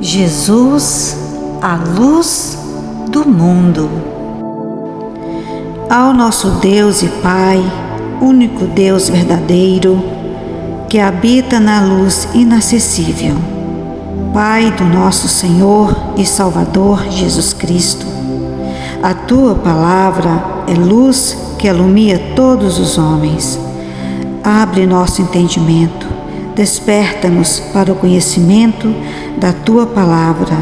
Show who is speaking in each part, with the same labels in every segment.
Speaker 1: Jesus, a luz do mundo. Ao nosso Deus e Pai, único Deus verdadeiro, que habita na luz inacessível, Pai do nosso Senhor e Salvador Jesus Cristo, a Tua palavra é luz que alumia todos os homens. Abre nosso entendimento, desperta-nos para o conhecimento da Tua palavra,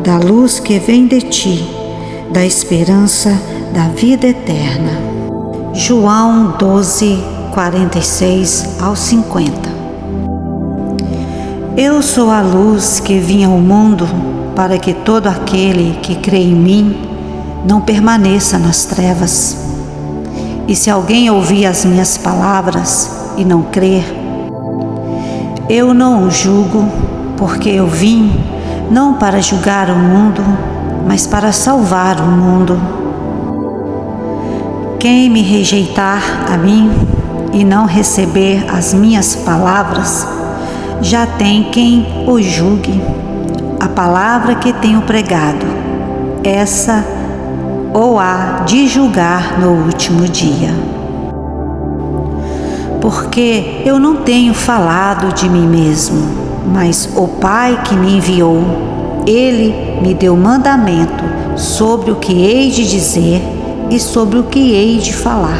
Speaker 1: da luz que vem de Ti, da esperança da vida eterna. João 12, 46 ao 50. Eu sou a luz que vim ao mundo para que todo aquele que crê em mim não permaneça nas trevas. E se alguém ouvir as minhas palavras e não crer, eu não o julgo, porque eu vim não para julgar o mundo, mas para salvar o mundo. Quem me rejeitar a mim e não receber as minhas palavras, já tem quem o julgue. A palavra que tenho pregado, essa ou há de julgar no último dia. Porque eu não tenho falado de mim mesmo, mas o Pai que me enviou, Ele me deu mandamento sobre o que hei de dizer e sobre o que hei de falar.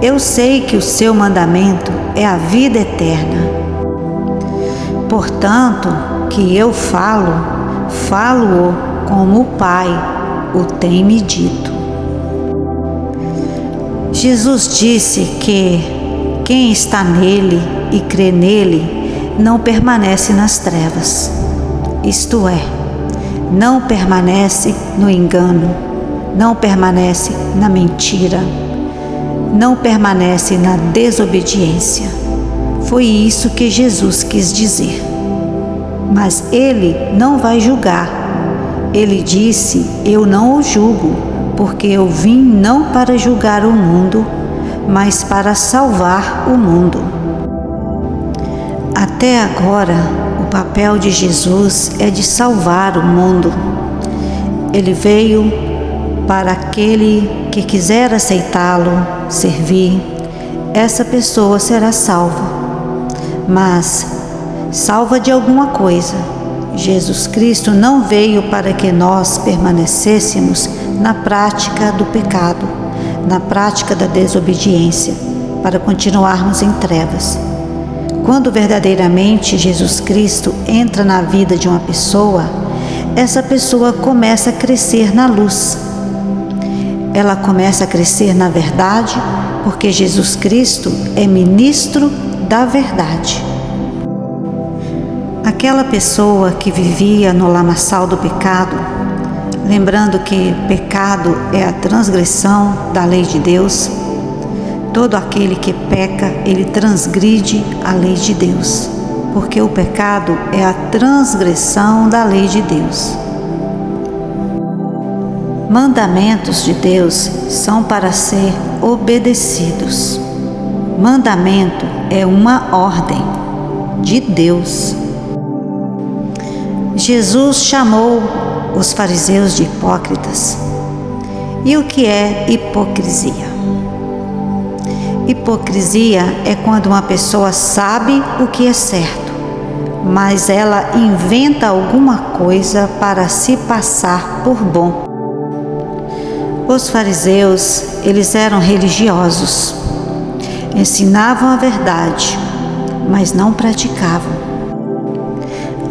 Speaker 1: Eu sei que o seu mandamento é a vida eterna. Portanto, que eu falo-o como o Pai o tem me dito. Jesus disse que quem está nele e crê nele não permanece nas trevas, isto é, não permanece no engano, não permanece na mentira, não permanece na desobediência. Foi isso que Jesus quis dizer. Mas Ele não vai julgar. Ele disse: eu não o julgo, porque eu vim não para julgar o mundo, mas para salvar o mundo. Até agora, o papel de Jesus é de salvar o mundo. Ele veio para aquele que quiser aceitá-lo, servir. Essa pessoa será salva. Mas salva de alguma coisa. Jesus Cristo não veio para que nós permanecêssemos na prática do pecado, na prática da desobediência, para continuarmos em trevas. Quando verdadeiramente Jesus Cristo entra na vida de uma pessoa, essa pessoa começa a crescer na luz. Ela começa a crescer na verdade, porque Jesus Cristo é ministro da verdade. Aquela pessoa que vivia no lamaçal do pecado, lembrando que pecado é a transgressão da lei de Deus, todo aquele que peca, ele transgride a lei de Deus, porque o pecado é a transgressão da lei de Deus. Mandamentos de Deus são para ser obedecidos. Mandamento é uma ordem de Deus. Jesus chamou os fariseus de hipócritas. E o que é hipocrisia? Hipocrisia é quando uma pessoa sabe o que é certo, mas ela inventa alguma coisa para se passar por bom. Os fariseus, eles eram religiosos, ensinavam a verdade, mas não praticavam.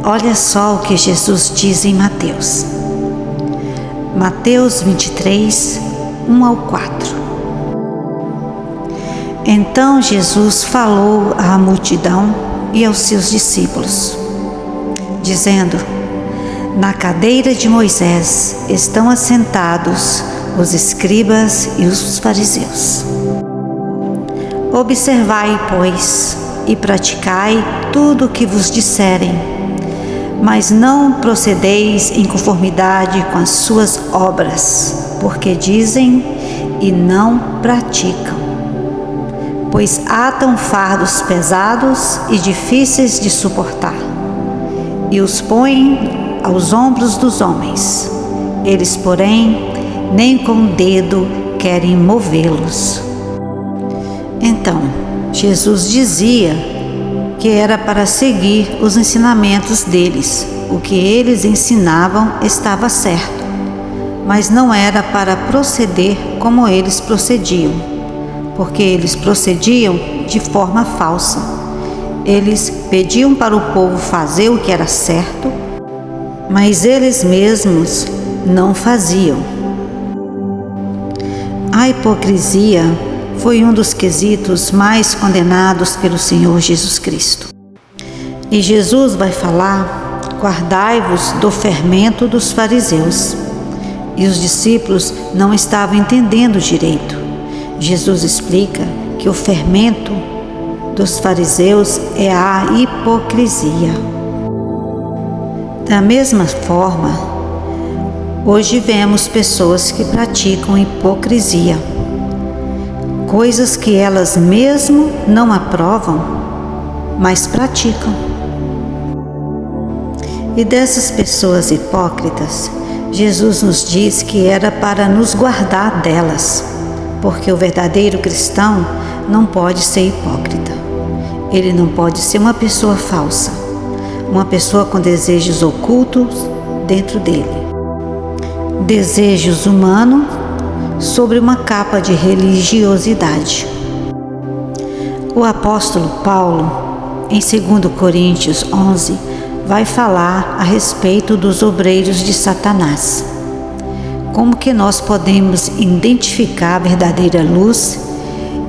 Speaker 1: Olha só o que Jesus diz em Mateus. Mateus 23, 1 ao 4. Então Jesus falou à multidão e aos seus discípulos, dizendo: na cadeira de Moisés estão assentados os escribas e os fariseus. Observai, pois, e praticai tudo o que vos disserem, mas não procedeis em conformidade com as suas obras, porque dizem e não praticam. pois atam fardos pesados e difíceis de suportar, e os põem aos ombros dos homens. Eles, porém, nem com o dedo querem movê-los. Então, Jesus dizia que era para seguir os ensinamentos deles. O que eles ensinavam estava certo, mas não era para proceder como eles procediam, porque eles procediam de forma falsa. Eles pediam para o povo fazer o que era certo, mas eles mesmos não faziam. A hipocrisia foi um dos quesitos mais condenados pelo Senhor Jesus Cristo. E Jesus vai falar: guardai-vos do fermento dos fariseus. E os discípulos não estavam entendendo direito. Jesus explica que o fermento dos fariseus é a hipocrisia. Da mesma forma, hoje vemos pessoas que praticam hipocrisia, coisas que elas mesmo não aprovam, mas praticam. E dessas pessoas hipócritas, Jesus nos diz que era para nos guardar delas, porque o verdadeiro cristão não pode ser hipócrita. Ele não pode ser uma pessoa falsa, uma pessoa com desejos ocultos dentro dele. Desejos humanos sobre uma capa de religiosidade. O apóstolo Paulo, em 2 Coríntios 11, vai falar a respeito dos obreiros de Satanás. Como que nós podemos identificar a verdadeira luz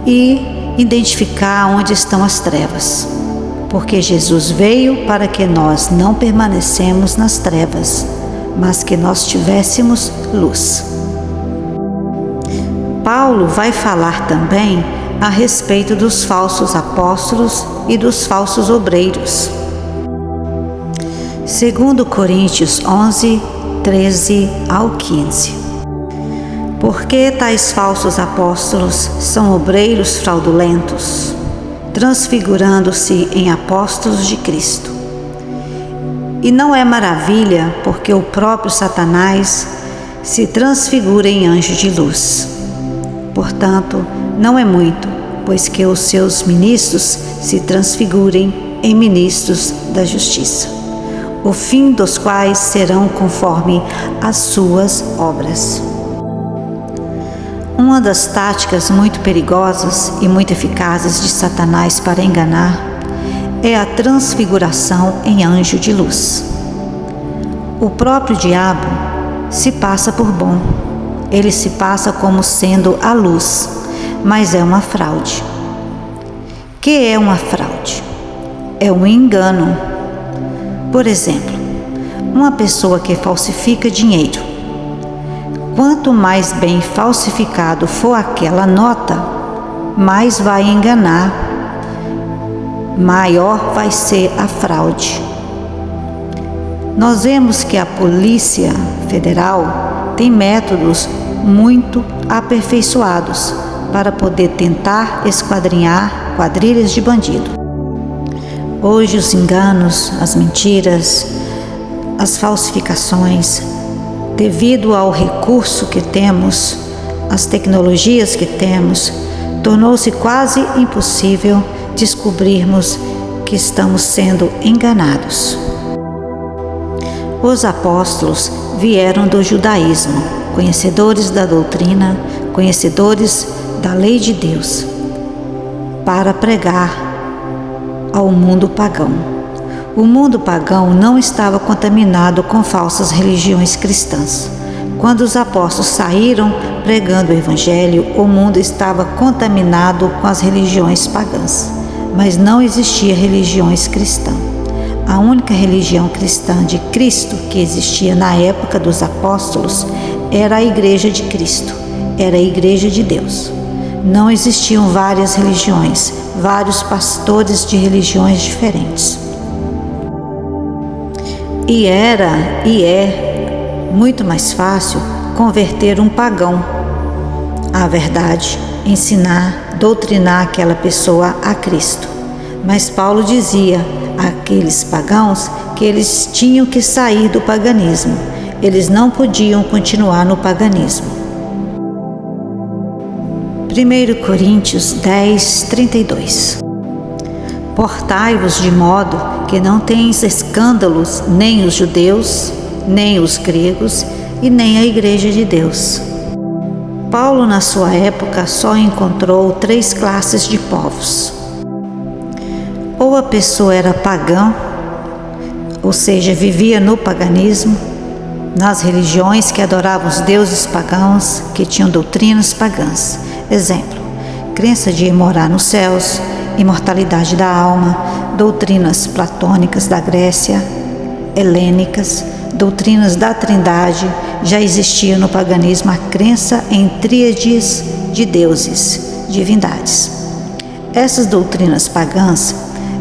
Speaker 1: e identificar onde estão as trevas? Porque Jesus veio para que nós não permanecemos nas trevas, mas que nós tivéssemos luz. Paulo vai falar também a respeito dos falsos apóstolos e dos falsos obreiros. 2 Coríntios 11, 13 ao 15. Porque tais falsos apóstolos são obreiros fraudulentos, transfigurando-se em apóstolos de Cristo. E não é maravilha, porque o próprio Satanás se transfigura em anjo de luz. Portanto, não é muito, pois que os seus ministros se transfigurem em ministros da justiça, o fim dos quais serão conforme as suas obras. Uma das táticas muito perigosas e muito eficazes de Satanás para enganar é a transfiguração em anjo de luz. O próprio diabo se passa por bom. Ele se passa como sendo a luz, mas é uma fraude. Que é uma fraude? É um engano. Por exemplo, uma pessoa que falsifica dinheiro. Quanto mais bem falsificado for aquela nota, mais vai enganar, maior vai ser a fraude. Nós vemos que a Polícia Federal tem métodos muito aperfeiçoados para poder tentar esquadrinhar quadrilhas de bandido. Hoje os enganos, as mentiras, as falsificações, devido ao recurso que temos, às tecnologias que temos, tornou-se quase impossível descobrirmos que estamos sendo enganados. Os apóstolos vieram do judaísmo, conhecedores da doutrina, conhecedores da lei de Deus, para pregar ao mundo pagão. O mundo pagão não estava contaminado com falsas religiões cristãs. Quando os apóstolos saíram pregando o evangelho, o mundo estava contaminado com as religiões pagãs, mas não existia religiões cristãs. A única religião cristã de Cristo que existia na época dos apóstolos era a Igreja de Cristo, era a Igreja de Deus. Não existiam várias religiões, vários pastores de religiões diferentes. E é muito mais fácil converter um pagão à verdade ensinar, doutrinar aquela pessoa a Cristo. Mas Paulo dizia àqueles pagãos que eles tinham que sair do paganismo. Eles não podiam continuar no paganismo. 1 Coríntios 10, 32. Portai-vos de modo que não tenhais escândalos nem os judeus, nem os gregos e nem a igreja de Deus. Paulo, na sua época, só encontrou 3 classes de povos. Ou a pessoa era pagã, ou seja, vivia no paganismo, nas religiões que adoravam os deuses pagãos, que tinham doutrinas pagãs. Exemplo, crença de morar nos céus, imortalidade da alma, doutrinas platônicas da Grécia, helênicas, doutrinas da Trindade. Já existia no paganismo a crença em tríades de deuses, divindades. Essas doutrinas pagãs,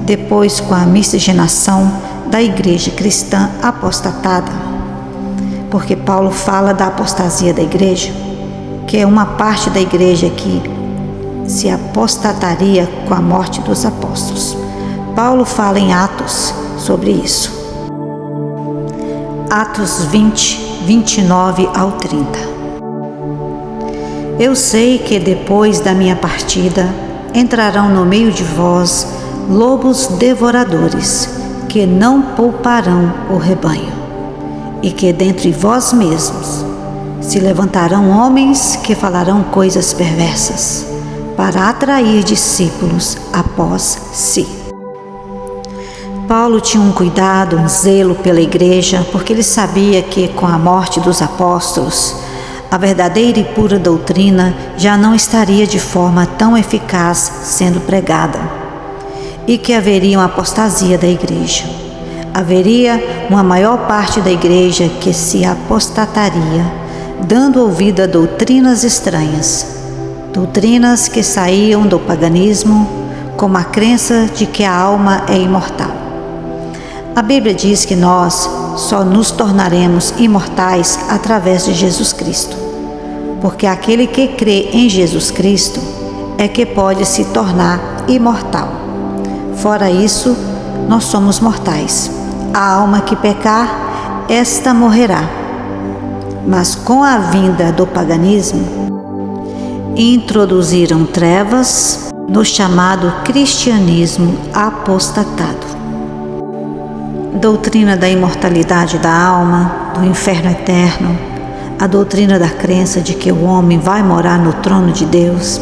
Speaker 1: depois com a miscigenação da igreja cristã apostatada, porque Paulo fala da apostasia da igreja, que é uma parte da igreja que se apostataria com a morte dos apóstolos. Paulo fala em Atos sobre isso. Atos 20, 29 ao 30. Eu sei que depois da minha partida entrarão no meio de vós lobos devoradores, que não pouparão o rebanho, e que dentre vós mesmos se levantarão homens que falarão coisas perversas, para atrair discípulos após si. Paulo tinha um cuidado, um zelo pela igreja, porque ele sabia que com a morte dos apóstolos, a verdadeira e pura doutrina já não estaria de forma tão eficaz sendo pregada, e que haveria uma apostasia da igreja. Haveria uma maior parte da igreja que se apostataria, dando ouvido a doutrinas estranhas, doutrinas que saíam do paganismo, como a crença de que a alma é imortal. A Bíblia diz que nós só nos tornaremos imortais através de Jesus Cristo, porque aquele que crê em Jesus Cristo é que pode se tornar imortal. Fora isso, nós somos mortais. A alma que pecar, esta morrerá. Mas com a vinda do paganismo, introduziram trevas no chamado cristianismo apostatado. Doutrina da imortalidade da alma, do inferno eterno, a doutrina da crença de que o homem vai morar no trono de Deus.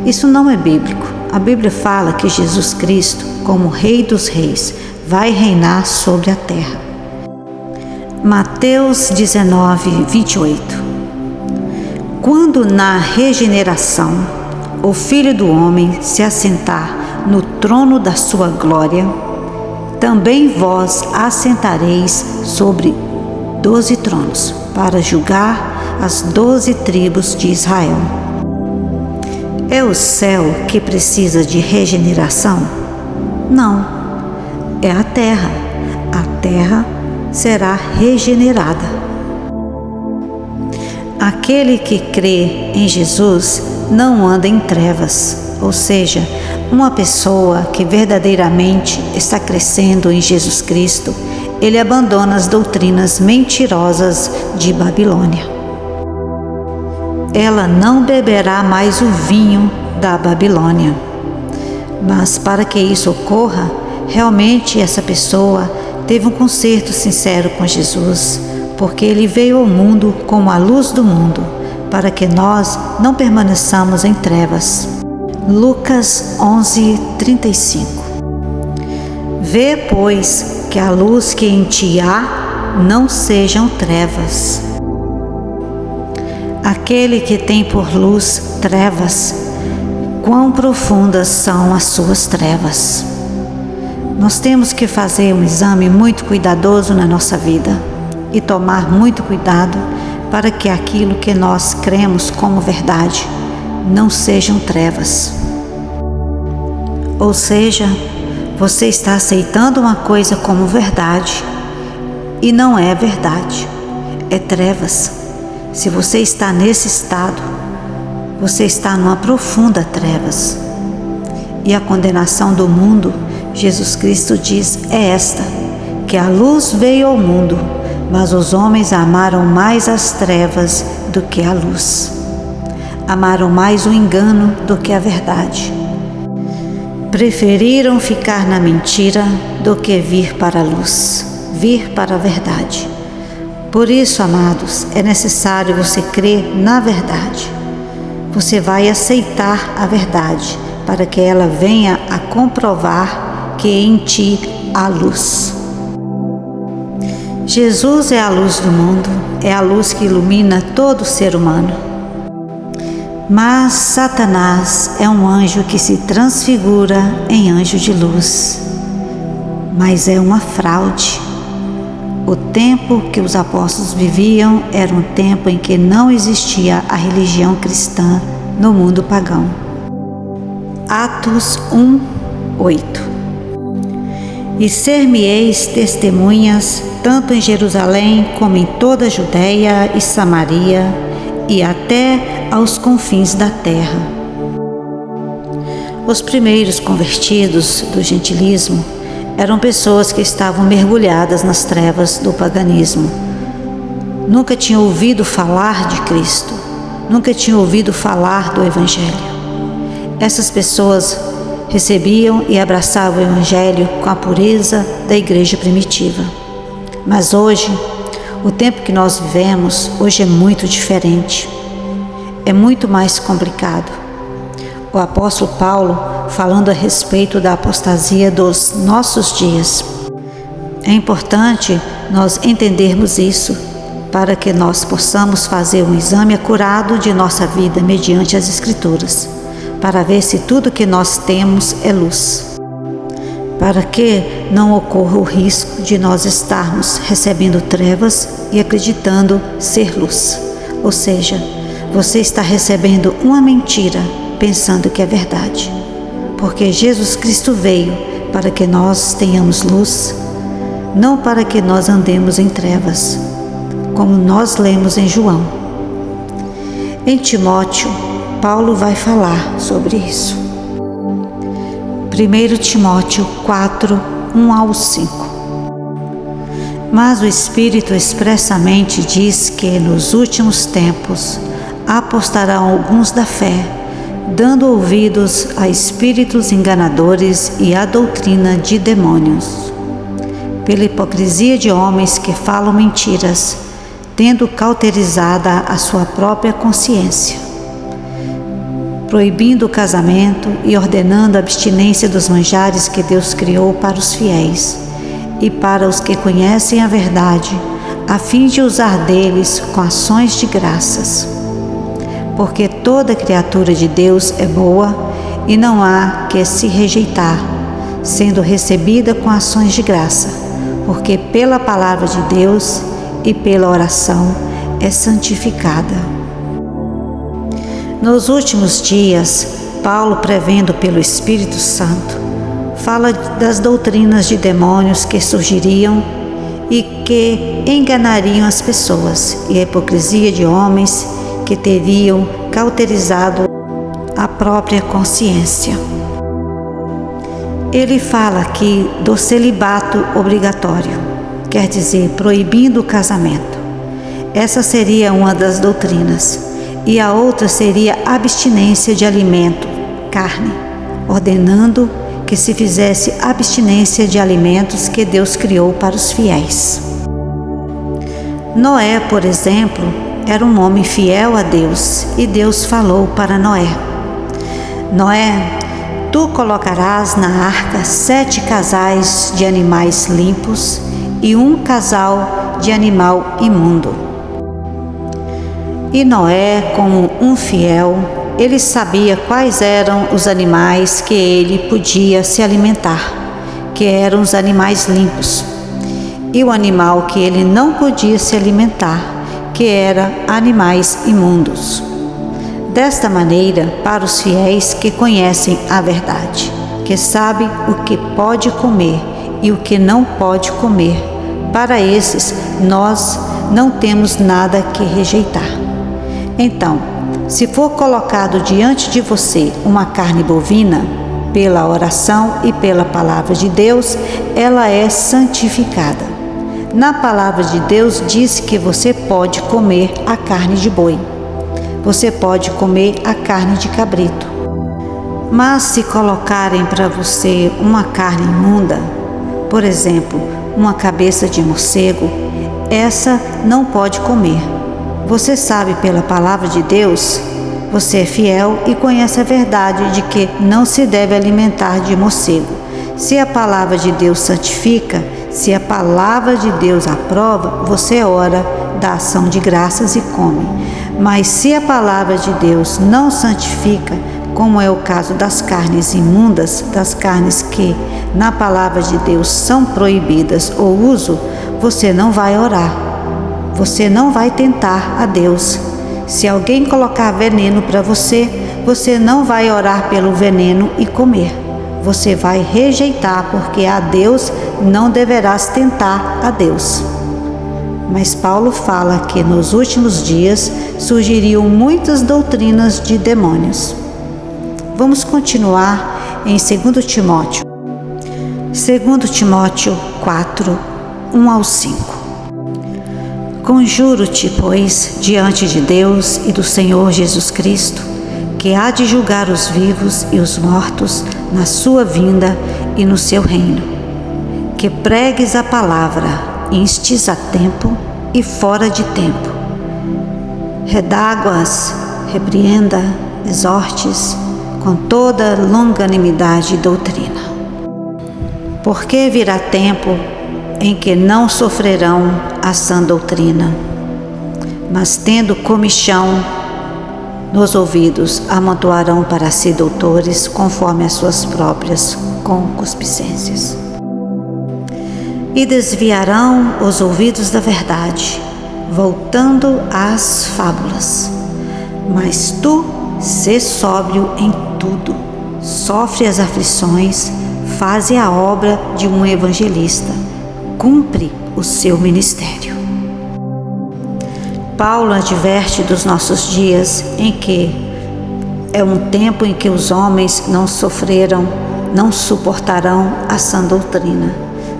Speaker 1: Isso não é bíblico. A Bíblia fala que Jesus Cristo, como Rei dos Reis, vai reinar sobre a terra. Mateus 19, 28. Quando na regeneração o Filho do Homem se assentar no trono da sua glória, também vós assentareis sobre 12 tronos, para julgar as 12 tribos de Israel. É o céu que precisa de regeneração? Não, é a terra. A terra será regenerada. Aquele que crê em Jesus não anda em trevas, ou seja, uma pessoa que verdadeiramente está crescendo em Jesus Cristo, ele abandona as doutrinas mentirosas de Babilônia. Ela não beberá mais o vinho da Babilônia. Mas para que isso ocorra, realmente essa pessoa teve um conserto sincero com Jesus, porque ele veio ao mundo como a luz do mundo, para que nós não permaneçamos em trevas. Lucas 11, 35. Vê, pois, que a luz que em ti há não sejam trevas. Aquele que tem por luz trevas, quão profundas são as suas trevas. Nós temos que fazer um exame muito cuidadoso na nossa vida e tomar muito cuidado para que aquilo que nós cremos como verdade não sejam trevas. Ou seja, você está aceitando uma coisa como verdade e não é verdade, é trevas. Se você está nesse estado, você está numa profunda trevas. E a condenação do mundo, Jesus Cristo diz, é esta, que a luz veio ao mundo, mas os homens amaram mais as trevas do que a luz. Amaram mais o engano do que a verdade. Preferiram ficar na mentira do que vir para a luz, vir para a verdade. Por isso, amados, é necessário você crer na verdade. Você vai aceitar a verdade para que ela venha a comprovar que em ti há luz. Jesus é a luz do mundo, é a luz que ilumina todo ser humano. Mas Satanás é um anjo que se transfigura em anjo de luz. Mas é uma fraude. O tempo que os apóstolos viviam era um tempo em que não existia a religião cristã no mundo pagão. Atos 1:8. E ser-me-eis testemunhas, tanto em Jerusalém como em toda a Judeia e Samaria, e até aos confins da terra. Os primeiros convertidos do gentilismo eram pessoas que estavam mergulhadas nas trevas do paganismo. Nunca tinham ouvido falar de Cristo, nunca tinham ouvido falar do Evangelho. Essas pessoas recebiam e abraçavam o Evangelho com a pureza da igreja primitiva. Mas hoje, o tempo que nós vivemos, hoje é muito diferente. É muito mais complicado. O apóstolo Paulo, falando a respeito da apostasia dos nossos dias, é importante nós entendermos isso para que nós possamos fazer um exame acurado de nossa vida mediante as Escrituras, para ver se tudo que nós temos é luz, para que não ocorra o risco de nós estarmos recebendo trevas e acreditando ser luz. Ou seja, você está recebendo uma mentira pensando que é verdade, porque Jesus Cristo veio para que nós tenhamos luz, não para que nós andemos em trevas, como nós lemos em João. Em Timóteo, Paulo vai falar sobre isso. 1 Timóteo 4, 1-5. Mas o Espírito expressamente diz que nos últimos tempos apostarão alguns da fé, dando ouvidos a espíritos enganadores e à doutrina de demônios, pela hipocrisia de homens que falam mentiras, tendo cauterizada a sua própria consciência, proibindo o casamento e ordenando a abstinência dos manjares que Deus criou para os fiéis e para os que conhecem a verdade, a fim de usar deles com ações de graças. Porque toda criatura de Deus é boa e não há que se rejeitar, sendo recebida com ações de graça, porque pela palavra de Deus e pela oração é santificada. Nos últimos dias, Paulo, prevendo pelo Espírito Santo, fala das doutrinas de demônios que surgiriam e que enganariam as pessoas, e a hipocrisia de homens que teriam cauterizado a própria consciência. Ele fala aqui do celibato obrigatório, quer dizer, proibindo o casamento. Essa seria uma das doutrinas. E a outra seria a abstinência de alimento, carne, ordenando que se fizesse abstinência de alimentos que Deus criou para os fiéis. Noé, por exemplo, era um homem fiel a Deus, e Deus falou para Noé: Noé, tu colocarás na arca 7 casais de animais limpos e 1 casal de animal imundo. E Noé, como um fiel, ele sabia quais eram os animais que ele podia se alimentar, que eram os animais limpos, e o animal que ele não podia se alimentar, que eram animais imundos. Desta maneira, para os fiéis que conhecem a verdade, que sabem o que pode comer e o que não pode comer, para esses nós não temos nada que rejeitar. Então, Se for colocado diante de você uma carne bovina, pela oração e pela palavra de Deus, ela é santificada. Na palavra de Deus diz que você pode comer a carne de boi, você pode comer a carne de cabrito. Mas se colocarem para você uma carne imunda, por exemplo, uma cabeça de morcego, essa não pode comer. Você sabe pela palavra de Deus, você é fiel e conhece a verdade de que não se deve alimentar de morcego. Se a palavra de Deus santifica, se a palavra de Deus aprova, você ora, dá ação de graças e come. Mas se a palavra de Deus não santifica, como é o caso das carnes imundas, das carnes que na palavra de Deus são proibidas o uso, você não vai orar, você não vai tentar a Deus. Se alguém colocar veneno para você, você não vai orar pelo veneno e comer. Você vai rejeitar, porque a Deus não deverás tentar a Deus. Mas Paulo fala que nos últimos dias surgiriam muitas doutrinas de demônios. Vamos continuar em 2 Timóteo. 2 Timóteo 4, 1 ao 5. Conjuro-te, pois, diante de Deus e do Senhor Jesus Cristo, que há de julgar os vivos e os mortos na sua vinda e no seu reino, que pregues a palavra, instes a tempo e fora de tempo. Redáguas, repreenda, exortes, com toda longanimidade e doutrina. Porque virá tempo em que não sofrerão a sã doutrina, mas tendo comichão nos ouvidos, amontoarão para si doutores conforme as suas próprias concupiscências. E desviarão os ouvidos da verdade, voltando às fábulas. Mas tu, sê sóbrio em tudo, sofre as aflições, faze a obra de um evangelista, cumpre o seu ministério. Paulo adverte dos nossos dias em que é um tempo em que os homens não suportarão a sã doutrina.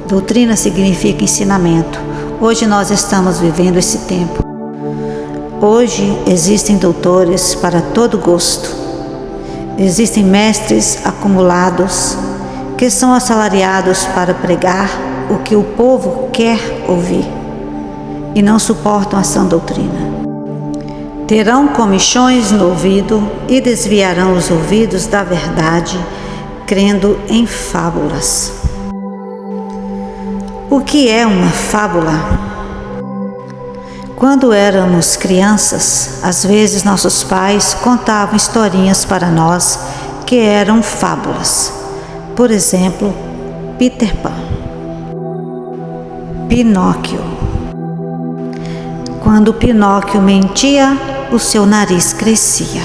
Speaker 1: Doutrina significa ensinamento. Hoje nós estamos vivendo esse tempo. Hoje existem doutores para todo gosto. Existem mestres acumulados que são assalariados para pregar o que o povo quer ouvir e não suportam a sã doutrina. Terão comichões no ouvido e desviarão os ouvidos da verdade, crendo em fábulas. O que é uma fábula? Quando éramos crianças, às vezes nossos pais contavam historinhas para nós que eram fábulas. Por exemplo, Peter Pan, Pinóquio. Quando Pinóquio mentia, o seu nariz crescia.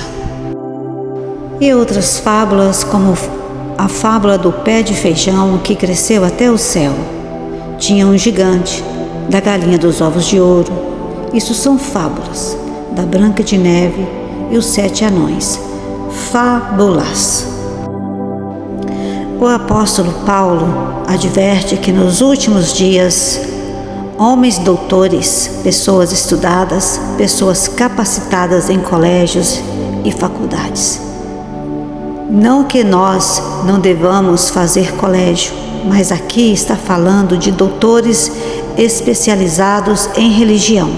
Speaker 1: E outras fábulas, como a fábula do pé de feijão que cresceu até o céu. Tinha um gigante, da galinha dos ovos de ouro. Isso são fábulas, da Branca de Neve e os 7 anões. Fábulas. O apóstolo Paulo adverte que nos últimos dias, homens doutores, pessoas estudadas, pessoas capacitadas em colégios e faculdades. Não que nós não devamos fazer colégio, mas aqui está falando de doutores especializados em religião,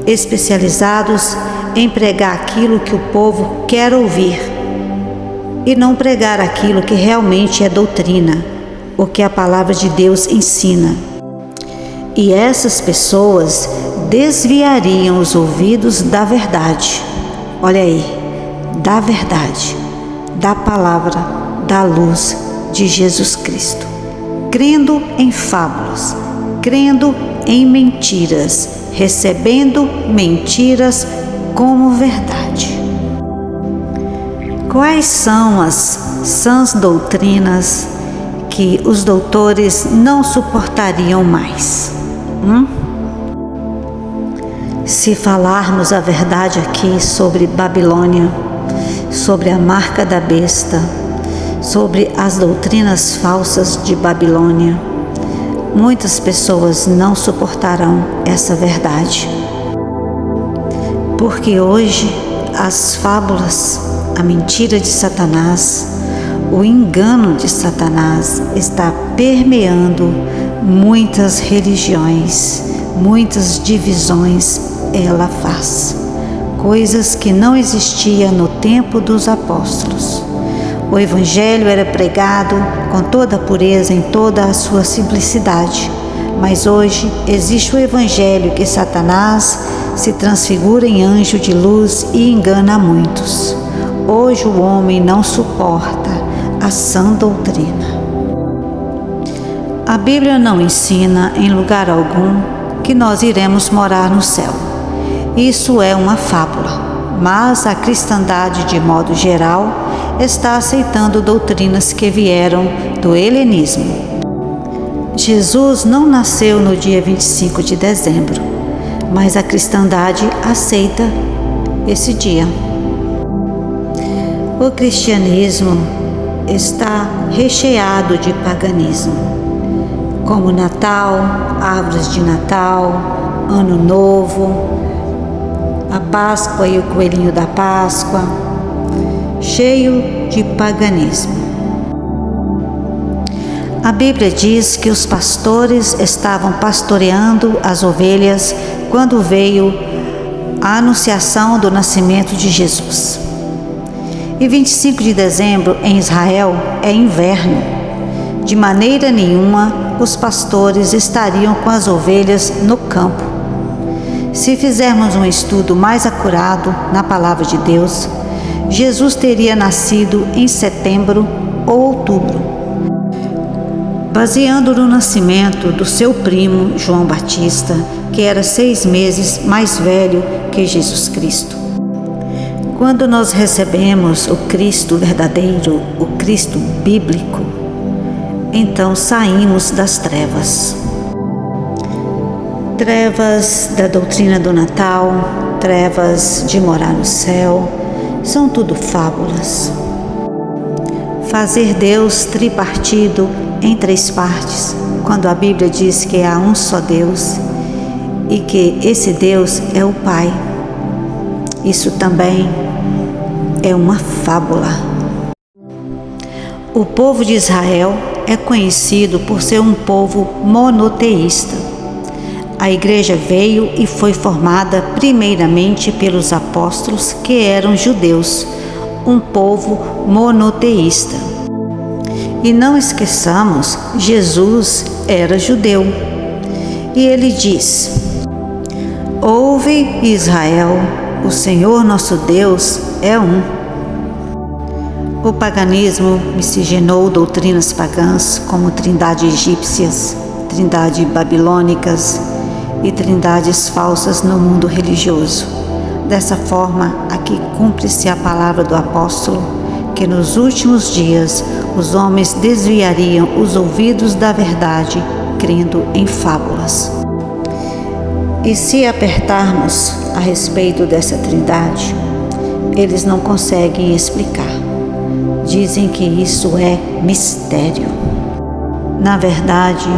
Speaker 1: especializados em pregar aquilo que o povo quer ouvir e não pregar aquilo que realmente é doutrina, o que a palavra de Deus ensina. E essas pessoas desviariam os ouvidos da verdade. Olha aí, da verdade, da palavra, da luz de Jesus Cristo, crendo em fábulas, crendo em mentiras, recebendo mentiras como verdade. Quais são as sãs doutrinas que os doutores não suportariam mais? Se falarmos a verdade aqui sobre Babilônia, sobre a marca da besta, sobre as doutrinas falsas de Babilônia, muitas pessoas não suportarão essa verdade. Porque hoje as fábulas, a mentira de Satanás, o engano de Satanás está permeando muitas religiões, muitas divisões ela faz. Coisas que não existiam no tempo dos apóstolos. O Evangelho era pregado com toda a pureza, em toda a sua simplicidade. Mas hoje existe o Evangelho que Satanás se transfigura em anjo de luz e engana muitos. Hoje o homem não suporta a sã doutrina. A Bíblia não ensina em lugar algum que nós iremos morar no céu. Isso é uma fábula, mas a cristandade, de modo geral, está aceitando doutrinas que vieram do helenismo. Jesus não nasceu no dia 25 de dezembro, mas a cristandade aceita esse dia. O cristianismo está recheado de paganismo, como Natal, árvores de Natal, Ano Novo, a Páscoa e o coelhinho da Páscoa, cheio de paganismo. A Bíblia diz que os pastores estavam pastoreando as ovelhas quando veio a anunciação do nascimento de Jesus. E 25 de dezembro em Israel é inverno. De maneira nenhuma os pastores estariam com as ovelhas no campo. Se fizermos um estudo mais acurado na palavra de Deus, Jesus teria nascido em setembro ou outubro, baseando no nascimento do seu primo João Batista, que era 6 meses mais velho que Jesus Cristo. Quando nós recebemos o Cristo verdadeiro, o Cristo bíblico, então saímos das trevas. Trevas da doutrina do Natal, trevas de morar no céu, são tudo fábulas. Fazer Deus tripartido em 3 partes, quando a Bíblia diz que há um só Deus e que esse Deus é o Pai. Isso também é uma fábula. O povo de Israel é conhecido por ser um povo monoteísta. A igreja veio e foi formada primeiramente pelos apóstolos, que eram judeus, um povo monoteísta. E não esqueçamos, Jesus era judeu. E ele diz: Ouve, Israel, o Senhor nosso Deus é um. O paganismo miscigenou doutrinas pagãs como trindade egípcias, trindade babilônicas e trindades falsas no mundo religioso. Dessa forma, aqui cumpre-se a palavra do apóstolo, que nos últimos dias os homens desviariam os ouvidos da verdade, crendo em fábulas. E se apertarmos a respeito dessa trindade, eles não conseguem explicar. Dizem que isso é mistério. Na verdade,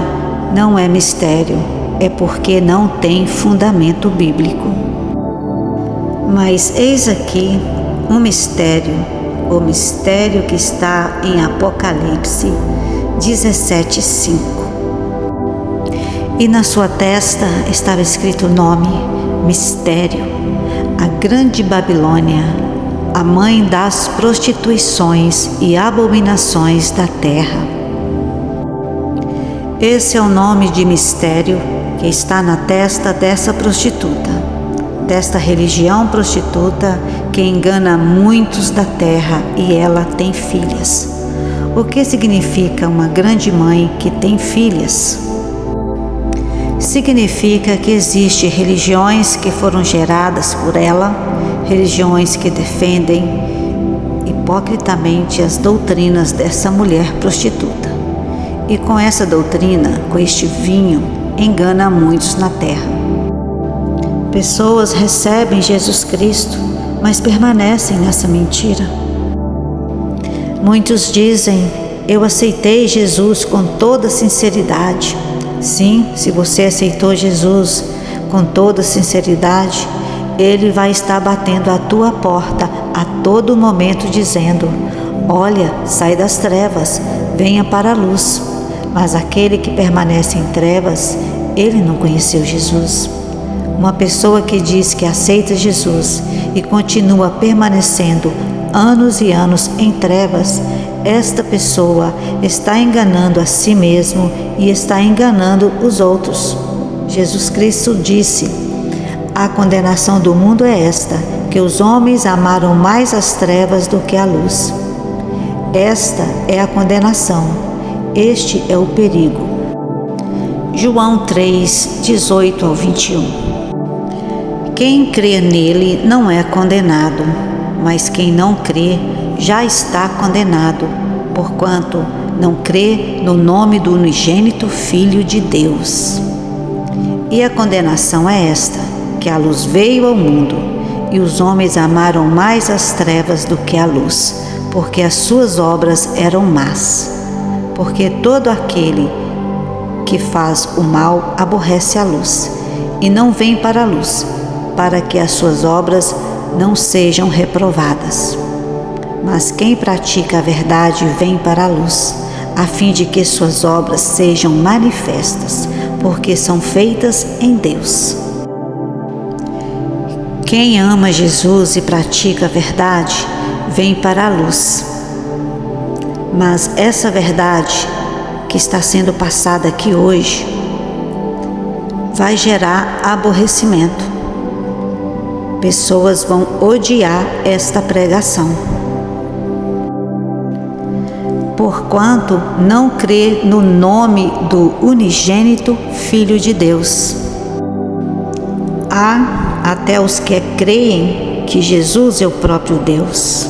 Speaker 1: não é mistério, é porque não tem fundamento bíblico. Mas eis aqui um mistério, o mistério que está em Apocalipse 17:5. E na sua testa estava escrito o nome, Mistério, a grande Babilônia, a mãe das prostituições e abominações da terra. Esse é o nome de mistério que está na testa dessa prostituta, desta religião prostituta que engana muitos da terra, e ela tem filhas. O que significa uma grande mãe que tem filhas? Significa que existem religiões que foram geradas por ela, religiões que defendem hipocritamente as doutrinas dessa mulher prostituta. E com essa doutrina, com este vinho, engana muitos na terra. Pessoas recebem Jesus Cristo, mas permanecem nessa mentira. Muitos dizem: eu aceitei Jesus com toda sinceridade. Sim, se você aceitou Jesus com toda sinceridade, Ele vai estar batendo à tua porta a todo momento dizendo: olha, sai das trevas, venha para a luz. Mas aquele que permanece em trevas, ele não conheceu Jesus. Uma pessoa que diz que aceita Jesus e continua permanecendo anos e anos em trevas, esta pessoa está enganando a si mesmo e está enganando os outros. Jesus Cristo disse: a condenação do mundo é esta, que os homens amaram mais as trevas do que a luz. Esta é a condenação, este é o perigo. João 3, 18 ao 21. Quem crê nele não é condenado, mas quem não crê já está condenado, porquanto não crê no nome do unigênito Filho de Deus. E a condenação é esta, que a luz veio ao mundo, e os homens amaram mais as trevas do que a luz, porque as suas obras eram más. Porque todo aquele que faz o mal aborrece a luz, e não vem para a luz, para que as suas obras não sejam reprovadas. Mas quem pratica a verdade vem para a luz, a fim de que suas obras sejam manifestas, porque são feitas em Deus. Quem ama Jesus e pratica a verdade, vem para a luz. Mas essa verdade que está sendo passada aqui hoje vai gerar aborrecimento. Pessoas vão odiar esta pregação, porquanto não crê no nome do unigênito Filho de Deus. Há até os que creem que Jesus é o próprio Deus.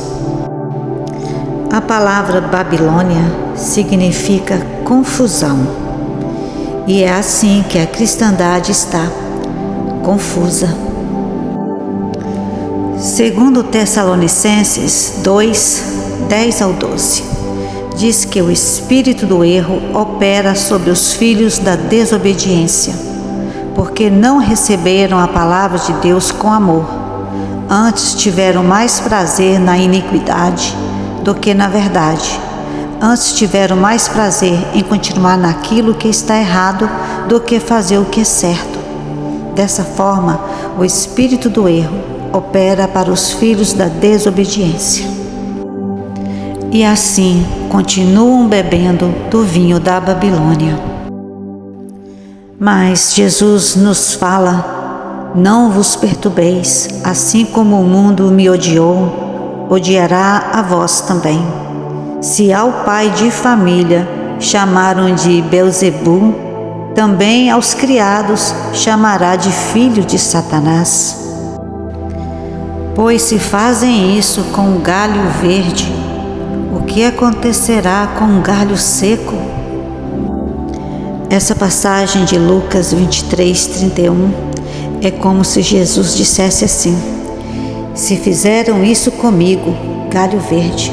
Speaker 1: A palavra Babilônia significa confusão, e é assim que a cristandade está, confusa. Segundo Tessalonicenses 2, 10 ao 12, diz que o espírito do erro opera sobre os filhos da desobediência, porque não receberam a palavra de Deus com amor, antes tiveram mais prazer na iniquidade do que na verdade. Antes tiveram mais prazer em continuar naquilo que está errado do que fazer o que é certo. Dessa forma, o espírito do erro opera para os filhos da desobediência. E assim continuam bebendo do vinho da Babilônia. Mas Jesus nos fala: não vos perturbeis, assim como o mundo me odiou, odiará a vós também. Se ao pai de família chamaram de Beelzebu, também aos criados chamará de filho de Satanás. Pois se fazem isso com um galho verde, o que acontecerá com um galho seco? Essa passagem de Lucas 23, 31 é como se Jesus dissesse assim: se fizeram isso comigo, galho verde,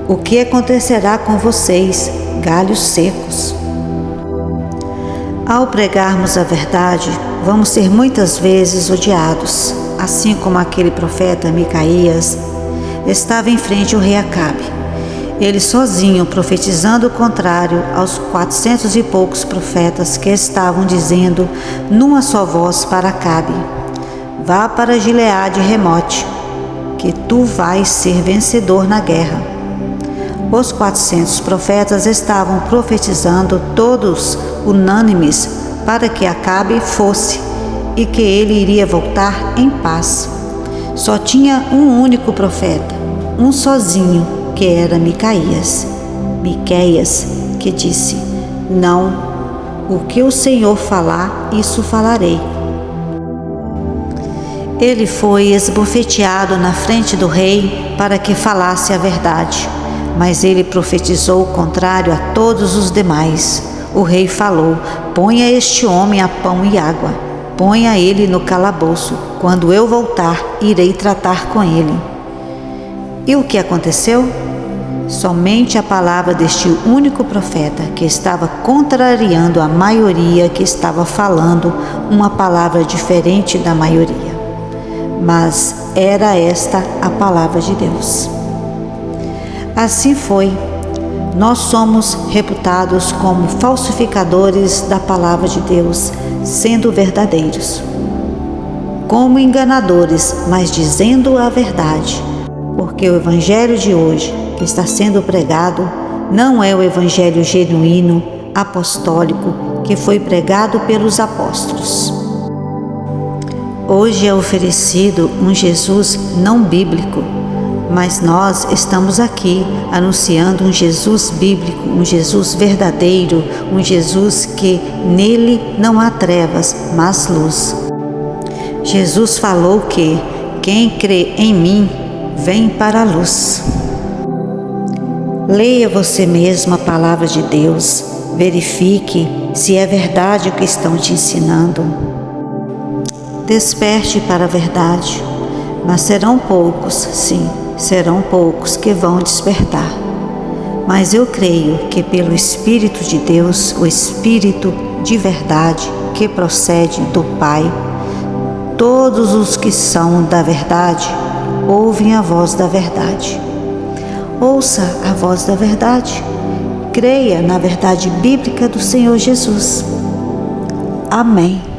Speaker 1: o que acontecerá com vocês, galhos secos? Ao pregarmos a verdade, vamos ser muitas vezes odiados, assim como aquele profeta Micaías estava em frente ao rei Acabe. Ele sozinho profetizando o contrário aos 400 e poucos profetas que estavam dizendo numa só voz para Acabe: vá para Gileade e remote, que tu vais ser vencedor na guerra. Os 400 profetas estavam profetizando todos unânimes para que Acabe fosse e que ele iria voltar em paz. Só tinha um único profeta, um sozinho, que era Miqueias, que disse: não, o que o Senhor falar, isso falarei. Ele foi esbofeteado na frente do rei para que falasse a verdade, mas ele profetizou o contrário a todos os demais. O rei falou: ponha este homem a pão e água. ponha ele no calabouço. Quando eu voltar, irei tratar com ele. E o que aconteceu? Somente a palavra deste único profeta, que estava contrariando a maioria, que estava falando uma palavra diferente da maioria. Mas era esta a palavra de Deus. Assim foi. Nós somos reputados como falsificadores da palavra de Deus, sendo verdadeiros. Como enganadores, mas dizendo a verdade. Porque o evangelho de hoje, que está sendo pregado, não é o evangelho genuíno, apostólico, que foi pregado pelos apóstolos. Hoje é oferecido um Jesus não bíblico, mas nós estamos aqui anunciando um Jesus bíblico, um Jesus verdadeiro, um Jesus que nele não há trevas, mas luz. Jesus falou que quem crê em mim vem para a luz. Leia você mesmo a palavra de Deus, verifique se é verdade o que estão te ensinando. Desperte para a verdade, mas serão poucos, sim, serão poucos que vão despertar. Mas eu creio que pelo Espírito de Deus, o Espírito de verdade que procede do Pai, todos os que são da verdade ouvem a voz da verdade. Ouça a voz da verdade. Creia na verdade bíblica do Senhor Jesus. Amém.